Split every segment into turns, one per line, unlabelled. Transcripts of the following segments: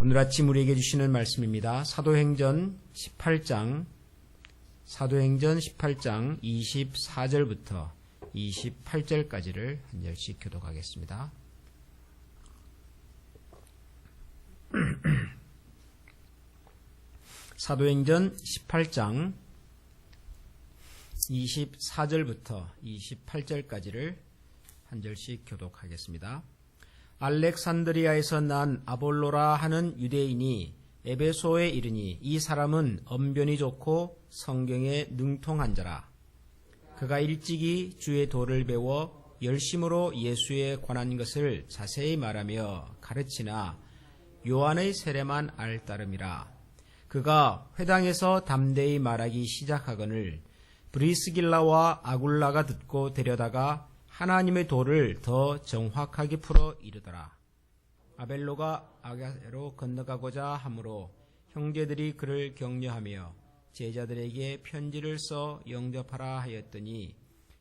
오늘 아침 우리에게 주시는 말씀입니다. 사도행전 18장 24절부터 28절까지를 한 절씩 교독하겠습니다. 사도행전 18장 24절부터 28절까지를 한 절씩 교독하겠습니다. 알렉산드리아에서 난 아볼로라 하는 유대인이 에베소에 이르니 이 사람은 언변이 좋고 성경에 능통한 자라. 그가 일찍이 주의 도를 배워 열심으로 예수에 관한 것을 자세히 말하며 가르치나 요한의 세례만 알 따름이라. 그가 회당에서 담대히 말하기 시작하거늘 브리스길라와 아굴라가 듣고 데려다가 하나님의 도를 더 정확하게 풀어 이르더라. 아벨로가 아가로 건너가고자 하므로 형제들이 그를 격려하며 제자들에게 편지를 써 영접하라 하였더니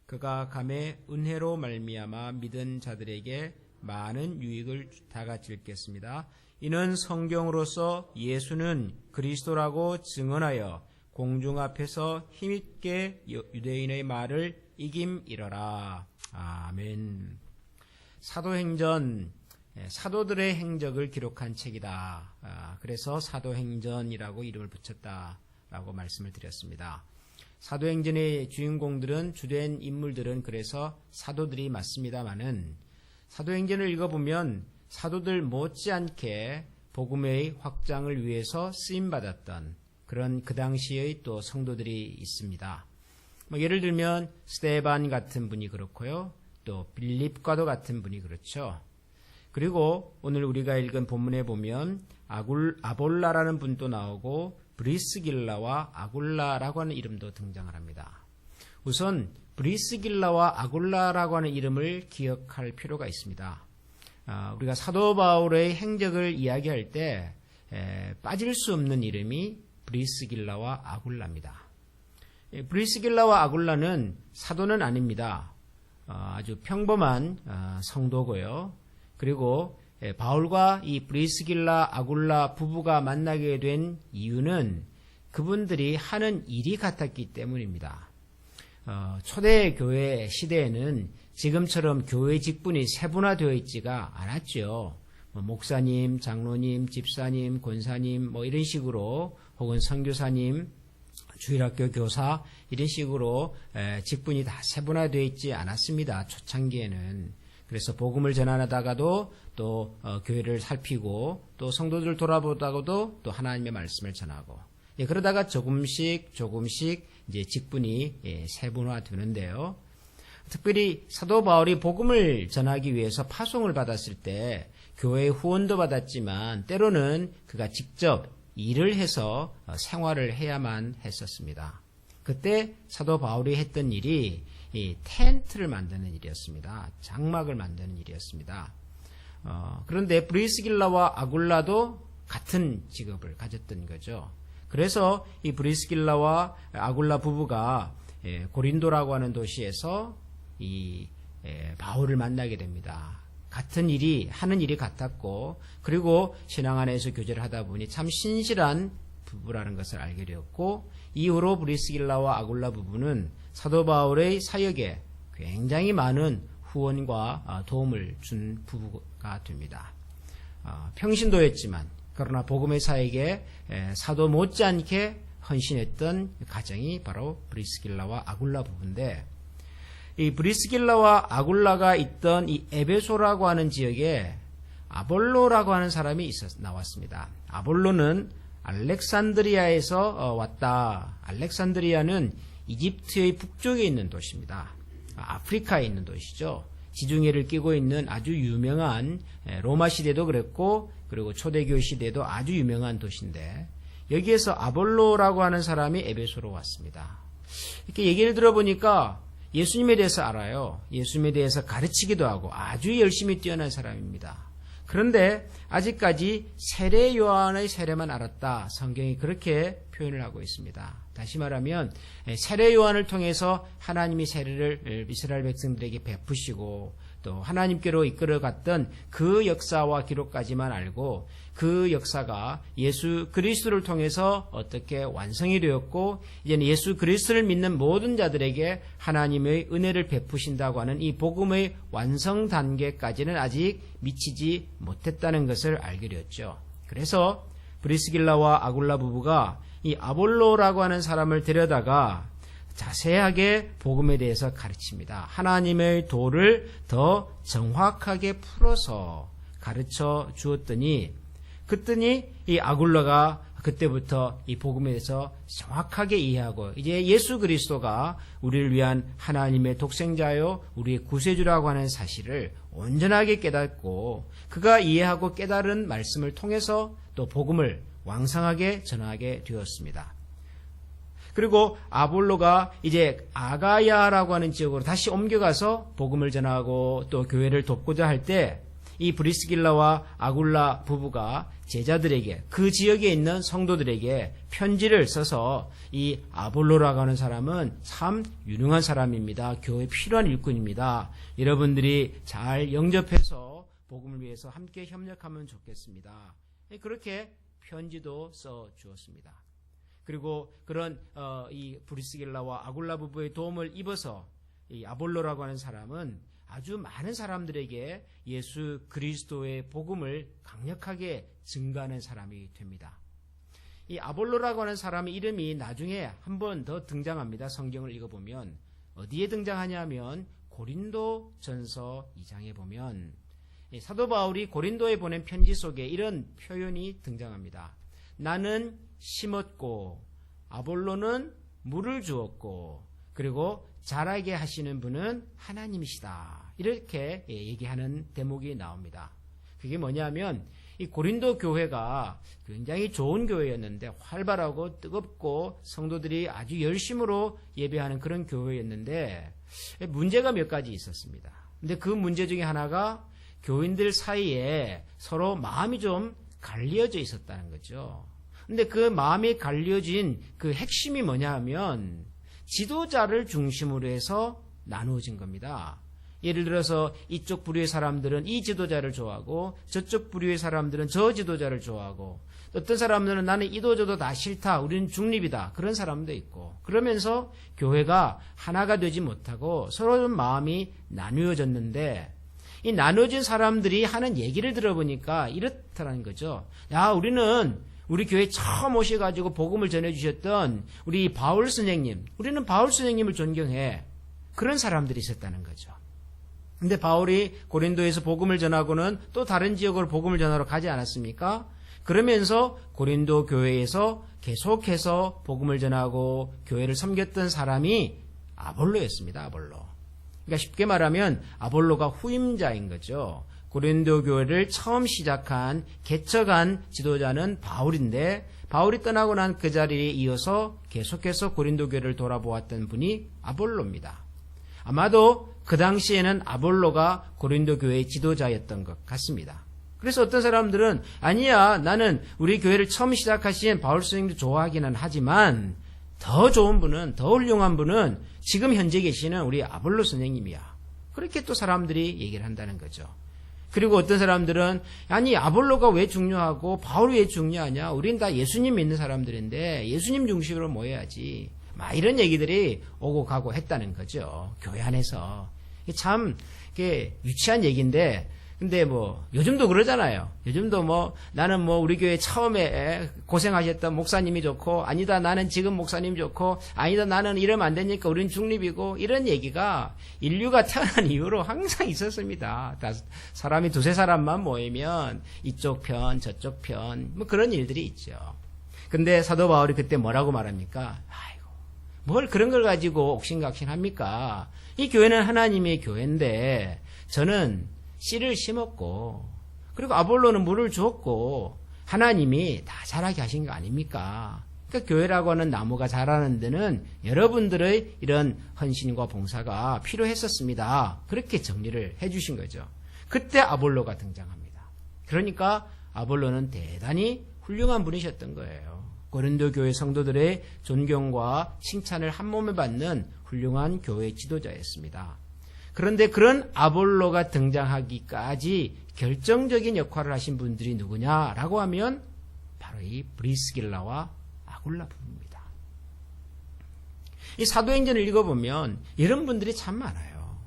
그가 감에 은혜로 말미암아 믿은 자들에게 많은 유익을 다 가질겠습니다. 이는 성경으로서 예수는 그리스도라고 증언하여 공중 앞에서 힘있게 유대인의 말을 이김이러라. 아멘. 사도행전, 사도들의 행적을 기록한 책이다. 그래서 사도행전이라고 이름을 붙였다라고 말씀을 드렸습니다. 사도행전의 주인공들은, 주된 인물들은 그래서 사도들이 맞습니다마는 사도행전을 읽어보면 사도들 못지않게 복음의 확장을 위해서 쓰임받았던 그런 그 당시의 또 성도들이 있습니다. 예를 들면 스데반 같은 분이 그렇고요. 또 빌립과도 같은 분이 그렇죠. 그리고 오늘 우리가 읽은 본문에 보면 아볼라라는 분도 나오고 브리스길라와 아굴라라고 하는 이름도 등장을 합니다. 우선 브리스길라와 아굴라라고 하는 이름을 기억할 필요가 있습니다. 우리가 사도 바울의 행적을 이야기할 때 빠질 수 없는 이름이 브리스길라와 아굴라입니다. 브리스길라와 아굴라는 사도는 아닙니다. 아주 평범한 성도고요. 그리고 바울과 이 브리스길라 아굴라 부부가 만나게 된 이유는 그분들이 하는 일이 같았기 때문입니다. 초대 교회 시대에는 지금처럼 교회 직분이 세분화되어 있지가 않았죠. 목사님, 장로님, 집사님, 권사님 이런 식으로 혹은 선교사님, 주일학교 교사 이런 식으로 직분이 다 세분화되어 있지 않았습니다. 초창기에는. 그래서 복음을 전하다가도 또 교회를 살피고 또 성도들 돌아보다가도 또 하나님의 말씀을 전하고 그러다가 조금씩 이제 직분이 세분화되는데요. 특별히 사도 바울이 복음을 전하기 위해서 파송을 받았을 때 교회의 후원도 받았지만 때로는 그가 직접 일을 해서 생활을 해야만 했었습니다. 그때 사도 바울이 했던 일이 이 텐트를 만드는 일이었습니다. 장막을 만드는 일이었습니다. 그런데 브리스길라와 아굴라도 같은 직업을 가졌던 거죠. 그래서 이 브리스길라와 아굴라 부부가 고린도라고 하는 도시에서 이 바울을 만나게 됩니다. 같은 일이 하는 일이 같았고 그리고 신앙 안에서 교제를 하다 보니 참 신실한 부부라는 것을 알게 되었고 이후로 브리스길라와 아굴라 부부는 사도 바울의 사역에 굉장히 많은 후원과 도움을 준 부부가 됩니다. 평신도였지만 그러나 복음의 사역에 사도 못지않게 헌신했던 가정이 바로 브리스길라와 아굴라 부부인데 이 브리스길라와 아굴라가 있던 이 에베소라고 하는 지역에 아볼로라고 하는 사람이 나왔습니다. 아볼로는 알렉산드리아에서 왔다. 알렉산드리아는 이집트의 북쪽에 있는 도시입니다. 아프리카에 있는 도시죠. 지중해를 끼고 있는 아주 유명한 로마 시대도 그랬고 그리고 초대교 시대도 아주 유명한 도시인데 여기에서 아볼로라고 하는 사람이 에베소로 왔습니다. 이렇게 얘기를 들어보니까 예수님에 대해서 알아요. 예수님에 대해서 가르치기도 하고 아주 열심히 뛰어난 사람입니다. 그런데 아직까지 세례 요한의 세례만 알았다. 성경이 그렇게 표현을 하고 있습니다. 다시 말하면 세례 요한을 통해서 하나님이 세례를 이스라엘 백성들에게 베푸시고 또 하나님께로 이끌어갔던 그 역사와 기록까지만 알고 그 역사가 예수 그리스도를 통해서 어떻게 완성이 되었고 이제는 예수 그리스도를 믿는 모든 자들에게 하나님의 은혜를 베푸신다고 하는 이 복음의 완성 단계까지는 아직 미치지 못했다는 것을 알게 되었죠. 그래서 브리스길라와 아굴라 부부가 이 아볼로라고 하는 사람을 데려다가 자세하게 복음에 대해서 가르칩니다. 하나님의 도를 더 정확하게 풀어서 가르쳐 주었더니 이 아굴라가 그때부터 이 복음에 대해서 정확하게 이해하고 이제 예수 그리스도가 우리를 위한 하나님의 독생자요 우리의 구세주라고 하는 사실을 온전하게 깨닫고 그가 이해하고 깨달은 말씀을 통해서 또 복음을 왕성하게 전하게 되었습니다. 그리고 아볼로가 이제 아가야라고 하는 지역으로 다시 옮겨가서 복음을 전하고 또 교회를 돕고자 할 때 이 브리스길라와 아굴라 부부가 제자들에게 그 지역에 있는 성도들에게 편지를 써서 이 아볼로라고 하는 사람은 참 유능한 사람입니다. 교회에 필요한 일꾼입니다. 여러분들이 잘 영접해서 복음을 위해서 함께 협력하면 좋겠습니다. 그렇게 편지도 써 주었습니다. 그리고 그런 이 브리스길라와 아굴라 부부의 도움을 입어서 이 아볼로라고 하는 사람은 아주 많은 사람들에게 예수 그리스도의 복음을 강력하게 증거하는 사람이 됩니다. 이 아볼로라고 하는 사람의 이름이 나중에 한 번 더 등장합니다. 성경을 읽어보면 어디에 등장하냐면 고린도 전서 2장에 보면 사도 바울이 고린도에 보낸 편지 속에 이런 표현이 등장합니다. 나는 심었고 아볼로는 물을 주었고 그리고 자라게 하시는 분은 하나님이시다. 이렇게 얘기하는 대목이 나옵니다. 그게 뭐냐면 이 고린도 교회가 굉장히 좋은 교회였는데 활발하고 뜨겁고 성도들이 아주 열심으로 예배하는 그런 교회였는데 문제가 몇 가지 있었습니다. 근데 그 문제 중에 하나가 교인들 사이에 서로 마음이 좀 갈려져 있었다는 거죠. 근데 그 마음이 갈려진 그 핵심이 뭐냐 하면 지도자를 중심으로 해서 나누어진 겁니다. 예를 들어서 이쪽 부류의 사람들은 이 지도자를 좋아하고 저쪽 부류의 사람들은 저 지도자를 좋아하고 어떤 사람들은 나는 이도저도 다 싫다. 우리는 중립이다. 그런 사람도 있고 그러면서 교회가 하나가 되지 못하고 서로 좀 마음이 나누어졌는데 이 나누어진 사람들이 하는 얘기를 들어보니까 이렇다는 거죠. 야, 우리 교회 처음 오셔가지고 복음을 전해주셨던 우리 바울 선생님, 우리는 바울 선생님을 존경해. 그런 사람들이 있었다는 거죠. 근데 바울이 고린도에서 복음을 전하고는 또 다른 지역으로 복음을 전하러 가지 않았습니까? 그러면서 고린도 교회에서 계속해서 복음을 전하고 교회를 섬겼던 사람이 아볼로였습니다. 아볼로. 그러니까 쉽게 말하면 아볼로가 후임자인 거죠. 고린도 교회를 처음 시작한 개척한 지도자는 바울인데 바울이 떠나고 난 그 자리에 이어서 계속해서 고린도 교회를 돌아보았던 분이 아볼로입니다. 아마도 그 당시에는 아볼로가 고린도 교회의 지도자였던 것 같습니다. 그래서 어떤 사람들은 아니야, 나는 우리 교회를 처음 시작하신 바울 선생님도 좋아하기는 하지만 더 좋은 분은, 더 훌륭한 분은 지금 현재 계시는 우리 아볼로 선생님이야. 그렇게 또 사람들이 얘기를 한다는 거죠. 그리고 어떤 사람들은 아니 아볼로가 왜 중요하고 바울이 왜 중요하냐? 우린 다 예수님 믿는 사람들인데 예수님 중심으로 모여야지. 막 이런 얘기들이 오고 가고 했다는 거죠. 교회 안에서. 참 유치한 얘기인데 근데 요즘도 그러잖아요. 요즘도 나는 우리 교회 처음에 고생하셨던 목사님이 좋고, 아니다, 나는 지금 목사님이 좋고, 아니다, 나는 이러면 안 되니까 우린 중립이고, 이런 얘기가 인류가 태어난 이후로 항상 있었습니다. 사람이 두세 사람만 모이면 이쪽 편, 저쪽 편, 그런 일들이 있죠. 근데 사도 바울이 그때 뭐라고 말합니까? 아이고, 뭘 그런 걸 가지고 옥신각신 합니까? 이 교회는 하나님의 교회인데, 저는 씨를 심었고 그리고 아볼로는 물을 주었고 하나님이 다 자라게 하신 거 아닙니까? 그러니까 교회라고 하는 나무가 자라는 데는 여러분들의 이런 헌신과 봉사가 필요했었습니다. 그렇게 정리를 해주신 거죠. 그때 아볼로가 등장합니다. 그러니까 아볼로는 대단히 훌륭한 분이셨던 거예요. 고린도 교회 성도들의 존경과 칭찬을 한 몸에 받는 훌륭한 교회 지도자였습니다. 그런데 그런 아볼로가 등장하기까지 결정적인 역할을 하신 분들이 누구냐라고 하면 바로 이 브리스길라와 아굴라 부부입니다. 이 사도행전을 읽어보면 이런 분들이 참 많아요.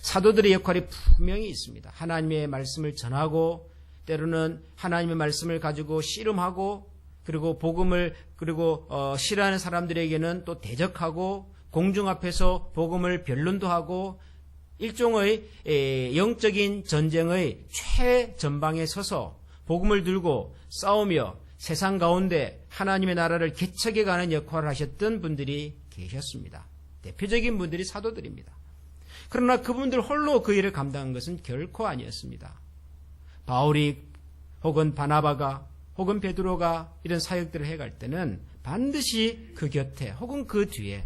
사도들의 역할이 분명히 있습니다. 하나님의 말씀을 전하고 때로는 하나님의 말씀을 가지고 씨름하고 그리고 복음을 싫어하는 사람들에게는 또 대적하고 공중 앞에서 복음을 변론도 하고 일종의 영적인 전쟁의 최전방에 서서 복음을 들고 싸우며 세상 가운데 하나님의 나라를 개척해가는 역할을 하셨던 분들이 계셨습니다. 대표적인 분들이 사도들입니다. 그러나 그분들 홀로 그 일을 감당한 것은 결코 아니었습니다. 바울이 혹은 바나바가 혹은 베드로가 이런 사역들을 해갈 때는 반드시 그 곁에 혹은 그 뒤에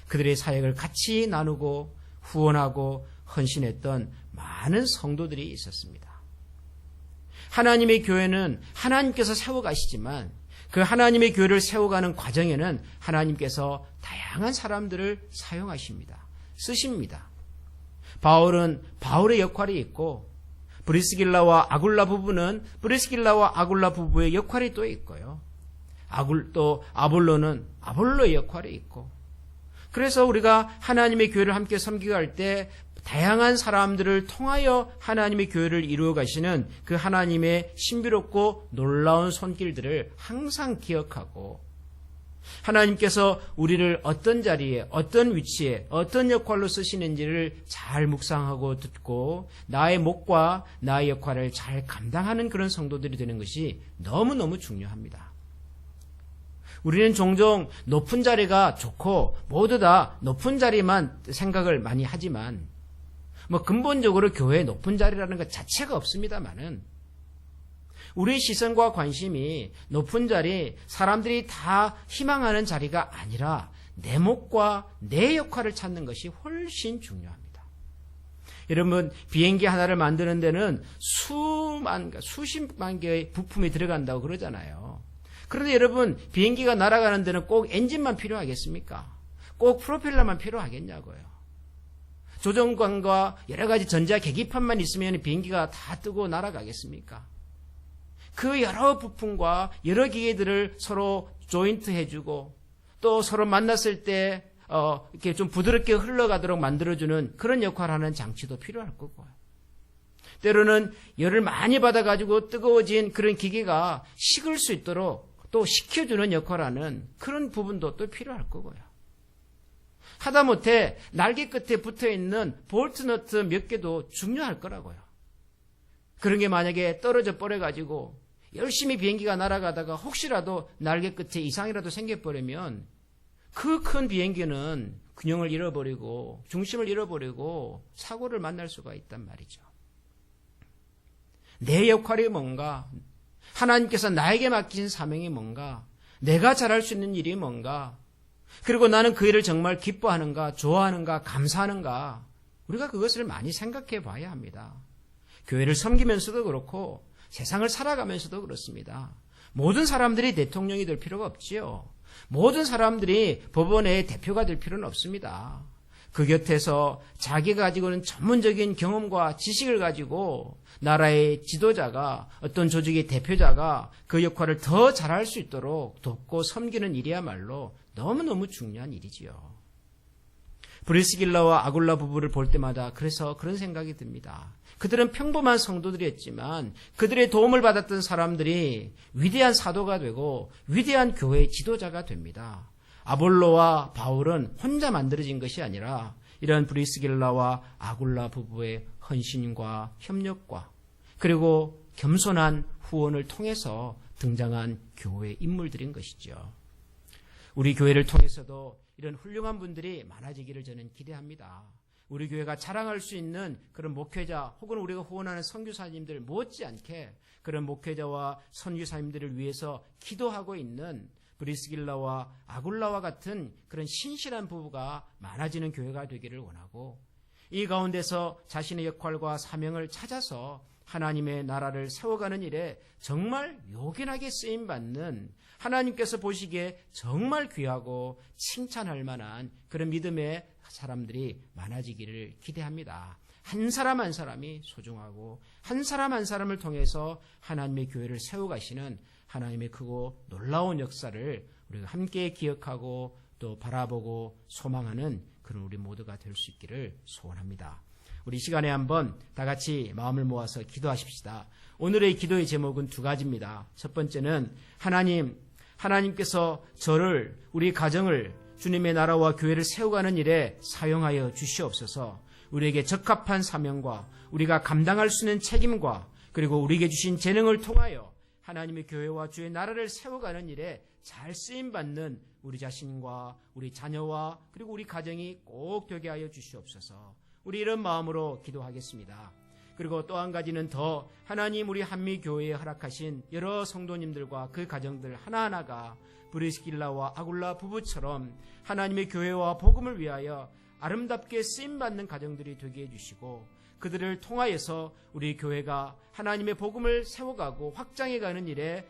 그들의 사역을 같이 나누고 후원하고 헌신했던 많은 성도들이 있었습니다. 하나님의 교회는 하나님께서 세워가시지만 그 하나님의 교회를 세워가는 과정에는 하나님께서 다양한 사람들을 사용하십니다. 쓰십니다. 바울은 바울의 역할이 있고 브리스길라와 아굴라 부부는 브리스길라와 아굴라 부부의 역할이 또 있고요. 또 아볼로는 아볼로의 역할이 있고 그래서 우리가 하나님의 교회를 함께 섬기고 할 때 다양한 사람들을 통하여 하나님의 교회를 이루어 가시는 그 하나님의 신비롭고 놀라운 손길들을 항상 기억하고 하나님께서 우리를 어떤 자리에 어떤 위치에 어떤 역할로 쓰시는지를 잘 묵상하고 듣고 나의 몫과 나의 역할을 잘 감당하는 그런 성도들이 되는 것이 너무너무 중요합니다. 우리는 종종 높은 자리가 좋고 모두 다 높은 자리만 생각을 많이 하지만 근본적으로 교회에 높은 자리라는 것 자체가 없습니다만은 우리의 시선과 관심이 높은 자리, 사람들이 다 희망하는 자리가 아니라 내 몫과 내 역할을 찾는 것이 훨씬 중요합니다. 여러분, 비행기 하나를 만드는 데는 수십만 개의 부품이 들어간다고 그러잖아요. 그런데 여러분, 비행기가 날아가는 데는 꼭 엔진만 필요하겠습니까? 꼭 프로펠러만 필요하겠냐고요. 조종관과 여러 가지 전자 계기판만 있으면 비행기가 다 뜨고 날아가겠습니까? 그 여러 부품과 여러 기계들을 서로 조인트 해주고 또 서로 만났을 때 이렇게 좀 부드럽게 흘러가도록 만들어주는 그런 역할을 하는 장치도 필요할 거고요. 때로는 열을 많이 받아가지고 뜨거워진 그런 기계가 식을 수 있도록 또 식혀주는 역할을 하는 그런 부분도 또 필요할 거고요. 하다못해 날개 끝에 붙어있는 볼트 너트 몇 개도 중요할 거라고요. 그런 게 만약에 떨어져 버려가지고 열심히 비행기가 날아가다가 혹시라도 날개 끝에 이상이라도 생겨버리면 그 큰 비행기는 균형을 잃어버리고 중심을 잃어버리고 사고를 만날 수가 있단 말이죠. 내 역할이 뭔가, 하나님께서 나에게 맡기신 사명이 뭔가, 내가 잘할 수 있는 일이 뭔가, 그리고 나는 그 일을 정말 기뻐하는가, 좋아하는가, 감사하는가, 우리가 그것을 많이 생각해 봐야 합니다. 교회를 섬기면서도 그렇고 세상을 살아가면서도 그렇습니다. 모든 사람들이 대통령이 될 필요가 없지요. 모든 사람들이 법원의 대표가 될 필요는 없습니다. 그 곁에서 자기가 가지고 있는 전문적인 경험과 지식을 가지고 나라의 지도자가 어떤 조직의 대표자가 그 역할을 더 잘할 수 있도록 돕고 섬기는 일이야말로 너무너무 중요한 일이지요. 브리스길라와 아굴라 부부를 볼 때마다 그래서 그런 생각이 듭니다. 그들은 평범한 성도들이었지만 그들의 도움을 받았던 사람들이 위대한 사도가 되고 위대한 교회의 지도자가 됩니다. 아볼로와 바울은 혼자 만들어진 것이 아니라 이런 브리스길라와 아굴라 부부의 헌신과 협력과 그리고 겸손한 후원을 통해서 등장한 교회 인물들인 것이죠. 우리 교회를 통해서도 이런 훌륭한 분들이 많아지기를 저는 기대합니다. 우리 교회가 자랑할 수 있는 그런 목회자 혹은 우리가 후원하는 선교사님들 못지않게 그런 목회자와 선교사님들을 위해서 기도하고 있는 브리스길라와 아굴라와 같은 그런 신실한 부부가 많아지는 교회가 되기를 원하고 이 가운데서 자신의 역할과 사명을 찾아서 하나님의 나라를 세워가는 일에 정말 요긴하게 쓰임받는, 하나님께서 보시기에 정말 귀하고 칭찬할 만한 그런 믿음의 사람들이 많아지기를 기대합니다. 한 사람 한 사람이 소중하고 한 사람 한 사람을 통해서 하나님의 교회를 세워가시는 하나님의 크고 놀라운 역사를 우리가 함께 기억하고 또 바라보고 소망하는 그런 우리 모두가 될 수 있기를 소원합니다. 우리 시간에 한번 다 같이 마음을 모아서 기도하십시다. 오늘의 기도의 제목은 두 가지입니다. 첫 번째는 하나님께서 저를, 우리 가정을 주님의 나라와 교회를 세워가는 일에 사용하여 주시옵소서. 우리에게 적합한 사명과 우리가 감당할 수 있는 책임과 그리고 우리에게 주신 재능을 통하여 하나님의 교회와 주의 나라를 세워가는 일에 잘 쓰임받는 우리 자신과 우리 자녀와 그리고 우리 가정이 꼭 되게 하여 주시옵소서. 우리 이런 마음으로 기도하겠습니다. 그리고 또 한 가지는 더 하나님 우리 한미교회에 허락하신 여러 성도님들과 그 가정들 하나하나가 브리스길라와 아굴라 부부처럼 하나님의 교회와 복음을 위하여 아름답게 쓰임받는 가정들이 되게 해주시고 그들을 통하여서 우리 교회가 하나님의 복음을 세워가고 확장해가는 일에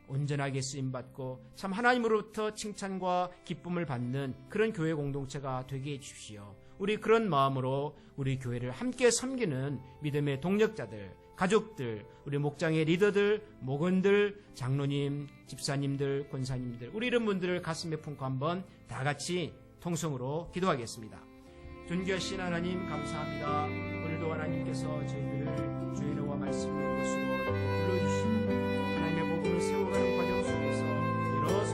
온전하게 쓰임받고 참 하나님으로부터 칭찬과 기쁨을 받는 그런 교회 공동체가 되게 해주십시오. 우리 그런 마음으로 우리 교회를 함께 섬기는 믿음의 동력자들, 가족들, 우리 목장의 리더들, 목원들, 장로님, 집사님들, 권사님들, 우리 이런 분들을 가슴에 품고 한번 다 같이 통성으로 기도하겠습니다. 존귀하신 하나님 감사합니다. 오늘도 하나님께서 저희들을 주의 은혜와 말씀의 것으로 불러주시고 하나님의 복음을 세워가는 과정 속에서 여러